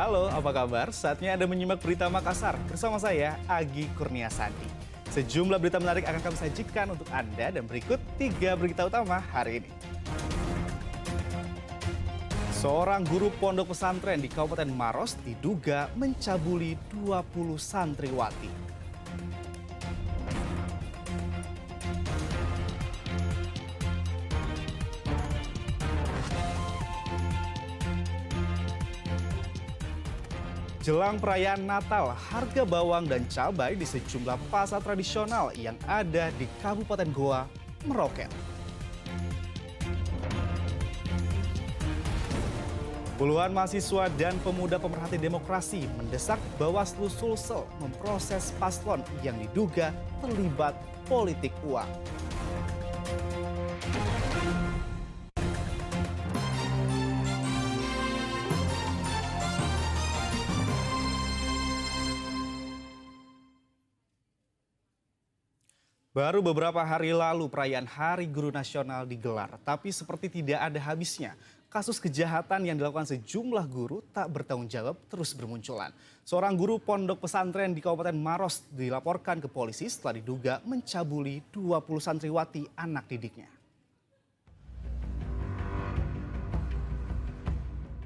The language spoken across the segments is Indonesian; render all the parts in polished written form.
Halo, apa kabar? Saatnya Anda menyimak berita Makassar bersama saya, Agi Kurniasandi. Sejumlah berita menarik akan kami sajikan untuk Anda dan berikut 3 berita utama hari ini. Seorang guru pondok pesantren di Kabupaten Maros diduga mencabuli 20 santriwati. Jelang perayaan Natal, harga bawang dan cabai di sejumlah pasar tradisional yang ada di Kabupaten Goa meroket. Puluhan mahasiswa dan pemuda pemerhati demokrasi mendesak Bawaslu Sulsel memproses paslon yang diduga terlibat politik uang. Baru beberapa hari lalu perayaan Hari Guru Nasional digelar, tapi seperti tidak ada habisnya. Kasus kejahatan yang dilakukan sejumlah guru tak bertanggung jawab terus bermunculan. Seorang guru pondok pesantren di Kabupaten Maros dilaporkan ke polisi setelah diduga mencabuli 20 santriwati anak didiknya.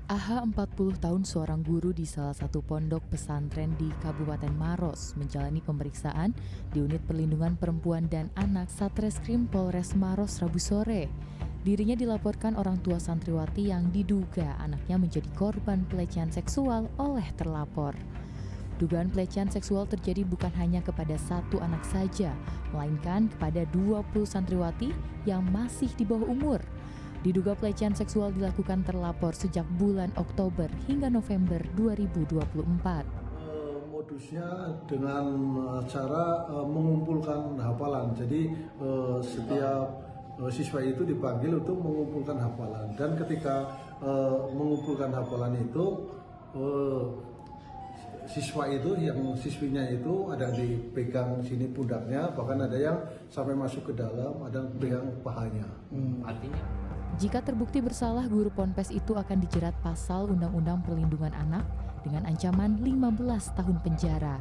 AH 40 tahun seorang guru di salah satu pondok pesantren di Kabupaten Maros menjalani pemeriksaan di Unit Perlindungan Perempuan dan Anak Satreskrim Polres Maros Rabu sore. Dirinya dilaporkan orang tua santriwati yang diduga anaknya menjadi korban pelecehan seksual oleh terlapor. Dugaan pelecehan seksual terjadi bukan hanya kepada satu anak saja, melainkan kepada 20 santriwati yang masih di bawah umur. Diduga pelecehan seksual dilakukan terlapor sejak bulan Oktober hingga November 2024. Modusnya dengan cara mengumpulkan hafalan. Jadi setiap siswa itu dipanggil untuk mengumpulkan hafalan. Dan ketika mengumpulkan hafalan itu, siswinya itu ada dipegang sini pundaknya, bahkan ada yang sampai masuk ke dalam, ada yang pegang pahanya. Artinya? Jika terbukti bersalah, guru ponpes itu akan dijerat pasal Undang-Undang Perlindungan Anak dengan ancaman 15 tahun penjara.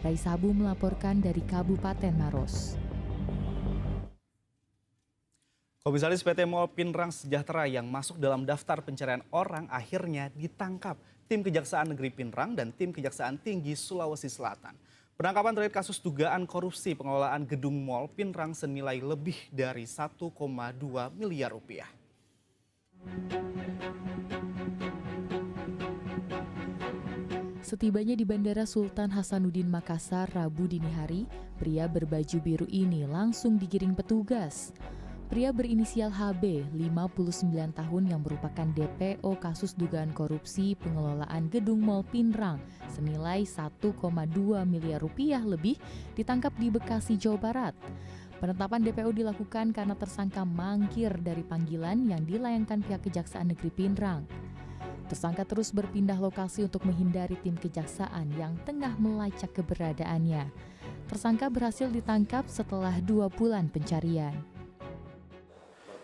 Raisabu melaporkan dari Kabupaten Maros. Komisaris PT Mall Pinrang Sejahtera yang masuk dalam daftar pencarian orang akhirnya ditangkap tim Kejaksaan Negeri Pinrang dan tim Kejaksaan Tinggi Sulawesi Selatan. Penangkapan terkait kasus dugaan korupsi pengelolaan gedung Mall Pinrang senilai lebih dari 1,2 miliar rupiah. Setibanya di Bandara Sultan Hasanuddin Makassar Rabu dini hari, pria berbaju biru ini langsung digiring petugas. Pria berinisial HB, 59 tahun yang merupakan DPO kasus dugaan korupsi pengelolaan gedung Mall Pinrang senilai 1,2 miliar rupiah lebih ditangkap di Bekasi, Jawa Barat. Penetapan DPO dilakukan karena tersangka mangkir dari panggilan yang dilayangkan pihak Kejaksaan Negeri Pinrang. Tersangka terus berpindah lokasi untuk menghindari tim kejaksaan yang tengah melacak keberadaannya. Tersangka berhasil ditangkap setelah 2 bulan pencarian.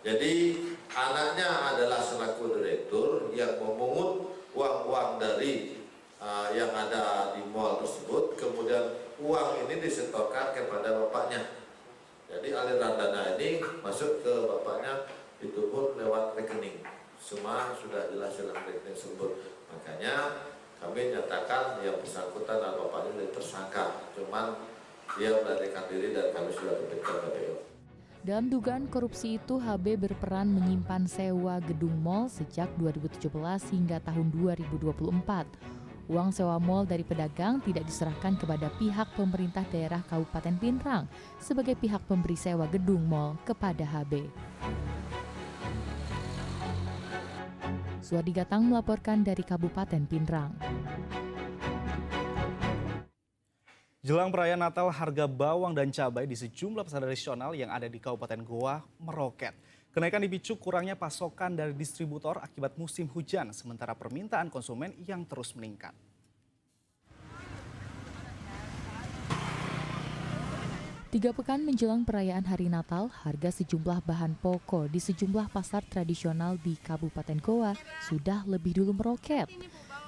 Jadi anaknya adalah selaku direktur yang memungut uang-uang dari yang ada di mall tersebut, kemudian uang ini disetorkan kepada bapaknya. Jadi aliran dana ini masuk ke bapaknya itu pun lewat rekening. Semua sudah jelas dalam rekening tersebut. Makanya kami nyatakan yang bersangkutan dan bapaknya tersangka. Cuman dia melarikan diri dan kami sudah terbitkan DPO. Dalam dugaan korupsi itu, HB berperan menyimpan sewa gedung mall sejak 2017 hingga tahun 2024. Uang sewa mall dari pedagang tidak diserahkan kepada pihak pemerintah daerah Kabupaten Pinrang sebagai pihak pemberi sewa gedung mall kepada HB. Suadi Gatang melaporkan dari Kabupaten Pinrang. Jelang perayaan Natal, harga bawang dan cabai di sejumlah pasar tradisional yang ada di Kabupaten Goa meroket. Kenaikan dipicu kurangnya pasokan dari distributor akibat musim hujan, sementara permintaan konsumen yang terus meningkat. 3 pekan menjelang perayaan Hari Natal, harga sejumlah bahan pokok di sejumlah pasar tradisional di Kabupaten Goa sudah lebih dulu meroket.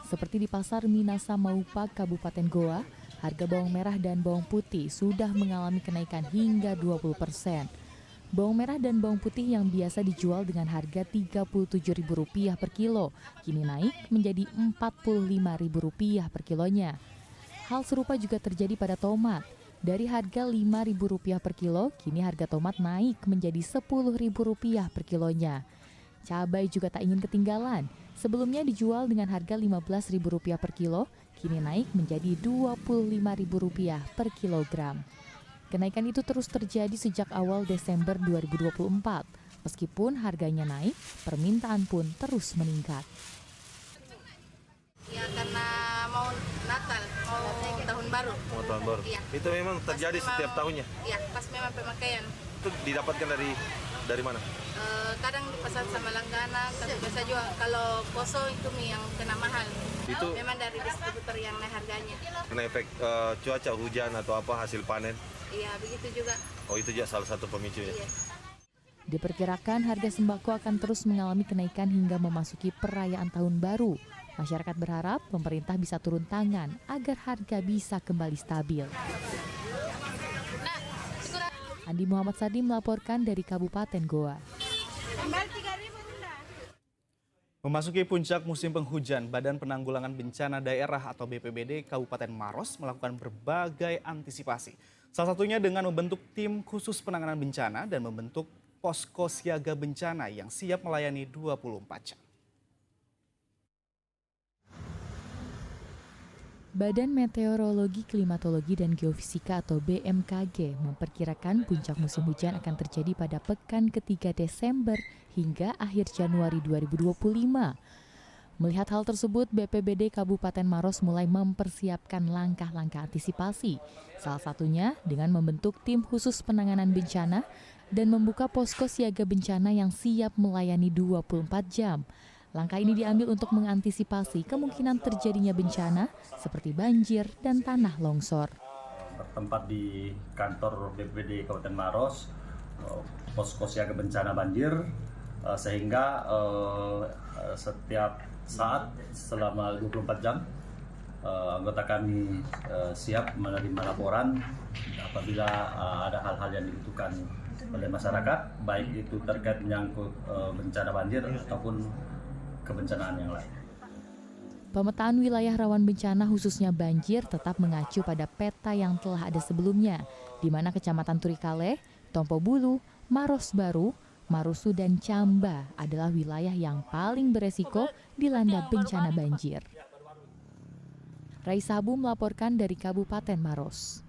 Seperti di Pasar Minasa Maupa, Kabupaten Goa, harga bawang merah dan bawang putih sudah mengalami kenaikan hingga 20%. Bawang merah dan bawang putih yang biasa dijual dengan harga Rp37.000 per kilo, kini naik menjadi Rp45.000 per kilonya. Hal serupa juga terjadi pada tomat. Dari harga Rp5.000 per kilo, kini harga tomat naik menjadi Rp10.000 per kilonya. Cabai juga tak ingin ketinggalan. Sebelumnya dijual dengan harga Rp15.000 per kilo, kini naik menjadi Rp25.000 per kilogram. Kenaikan itu terus terjadi sejak awal Desember 2024. Meskipun harganya naik, permintaan pun terus meningkat. Ya karena mau Natal, mau tahun baru. Mau tahun baru. Iya. Itu memang terjadi setiap tahunnya. Iya, pas memang pemakaian. Itu didapatkan dari mana? Kadang di pasar sama langganan, tapi biasa juga kalau poso itu mie yang kena mahal. Itu memang dari distributor yang naik harganya. kena efek cuaca, hujan atau apa hasil panen. Iya, begitu juga. Oh, itu juga salah satu pemicunya. Iya. Diperkirakan harga sembako akan terus mengalami kenaikan hingga memasuki perayaan tahun baru. Masyarakat berharap pemerintah bisa turun tangan agar harga bisa kembali stabil. Andi Muhammad Sadi melaporkan dari Kabupaten Goa. Memasuki puncak musim penghujan, Badan Penanggulangan Bencana Daerah atau BPBD Kabupaten Maros melakukan berbagai antisipasi. Salah satunya dengan membentuk tim khusus penanganan bencana dan membentuk posko siaga bencana yang siap melayani 24 jam. Badan Meteorologi, Klimatologi, dan Geofisika atau BMKG memperkirakan puncak musim hujan akan terjadi pada pekan ketiga Desember hingga akhir Januari 2025. Melihat hal tersebut, BPBD Kabupaten Maros mulai mempersiapkan langkah-langkah antisipasi. Salah satunya dengan membentuk tim khusus penanganan bencana dan membuka posko siaga bencana yang siap melayani 24 jam. Langkah ini diambil untuk mengantisipasi kemungkinan terjadinya bencana seperti banjir dan tanah longsor. Bertempat di kantor BPBD Kabupaten Maros, posko siaga bencana banjir, sehingga setiap saat selama 24 jam anggota kami siap menerima laporan apabila ada hal-hal yang dibutuhkan oleh masyarakat, baik itu terkait menyangkut bencana banjir ataupun kebencanaan yang lain. Pemetaan wilayah rawan bencana khususnya banjir tetap mengacu pada peta yang telah ada sebelumnya, di mana Kecamatan Turikale, Tompo Bulu, Maros Baru, Marusu, dan Camba adalah wilayah yang paling beresiko dilanda bencana banjir. Raisa Abu melaporkan dari Kabupaten Maros.